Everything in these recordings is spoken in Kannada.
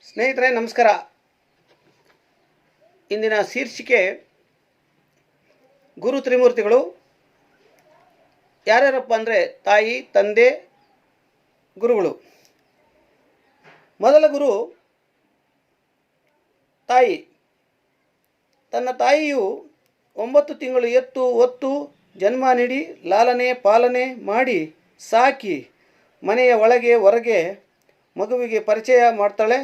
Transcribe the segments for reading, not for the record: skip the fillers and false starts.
ಸ್ನೇಹಿತರೆ ನಮಸ್ಕಾರ. ಇಂದಿನ ಶೀರ್ಷಿಕೆ ಗುರು ತ್ರಿಮೂರ್ತಿಗಳು ಯಾರ್ಯಾರಪ್ಪ ಅಂದರೆ ತಾಯಿ, ತಂದೆ, ಗುರುಗಳು. ಮೊದಲ ಗುರು ತಾಯಿ. ತನ್ನ ತಾಯಿಯು 9 ತಿಂಗಳು ಎತ್ತು ಹೊತ್ತು ಜನ್ಮ ನೀಡಿ ಲಾಲನೆ ಪಾಲನೆ ಮಾಡಿ ಸಾಕಿ ಮನೆಯ ಒಳಗೆ ಹೊರಗೆ ಮಗುವಿಗೆ ಪರಿಚಯ ಮಾಡ್ತಾಳೆ.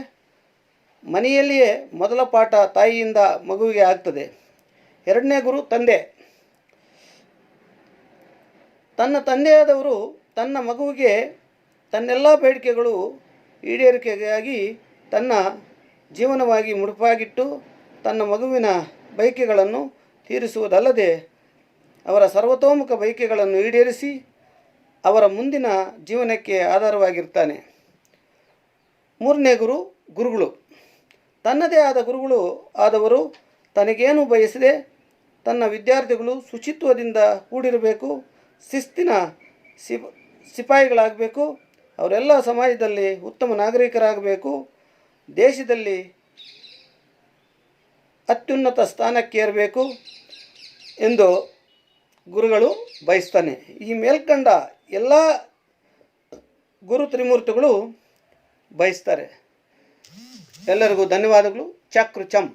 ಮನೆಯಲ್ಲಿಯೇ ಮೊದಲ ಪಾಠ ತಾಯಿಯಿಂದ ಮಗುವಿಗೆ ಆಗ್ತದೆ. ಎರಡನೇ ಗುರು ತಂದೆ. ತನ್ನ ತಂದೆಯಾದವರು ತನ್ನ ಮಗುವಿಗೆ ತನ್ನೆಲ್ಲ ಬೇಡಿಕೆಗಳು ಈಡೇರಿಕೆಗಾಗಿ ತನ್ನ ಜೀವನವಾಗಿ ಮುಡುಪಾಗಿಟ್ಟು ತನ್ನ ಮಗುವಿನ ಬಯಕೆಗಳನ್ನು ತೀರಿಸುವುದಲ್ಲದೆ ಅವರ ಸರ್ವತೋಮುಖ ಬಯಕೆಗಳನ್ನು ಈಡೇರಿಸಿ ಅವರ ಮುಂದಿನ ಜೀವನಕ್ಕೆ ಆಧಾರವಾಗಿರ್ತಾನೆ. ಮೂರನೇ ಗುರು ಗುರುಗಳು. ತನ್ನದೇ ಆದ ಗುರುಗಳು ಆದವರು ತನಗೇನು ಬಯಸದೆ ತನ್ನ ವಿದ್ಯಾರ್ಥಿಗಳು ಶುಚಿತ್ವದಿಂದ ಕೂಡಿರಬೇಕು, ಶಿಸ್ತಿನ ಸಿಪಾಯಿಗಳಾಗಬೇಕು, ಅವರೆಲ್ಲ ಸಮಾಜದಲ್ಲಿ ಉತ್ತಮ ನಾಗರಿಕರಾಗಬೇಕು, ದೇಶದಲ್ಲಿ ಅತ್ಯುನ್ನತ ಸ್ಥಾನಕ್ಕೇರಬೇಕು ಎಂದು ಗುರುಗಳು ಬಯಸ್ತಾನೆ. ಈ ಮೇಲ್ಕಂಡ ಎಲ್ಲ ಗುರು ತ್ರಿಮೂರ್ತಿಗಳು ಬಯಸ್ತಾರೆ. ಎಲ್ಲರಿಗೂ ಧನ್ಯವಾದಗಳು. ಚಕ್ರು ಚಂ.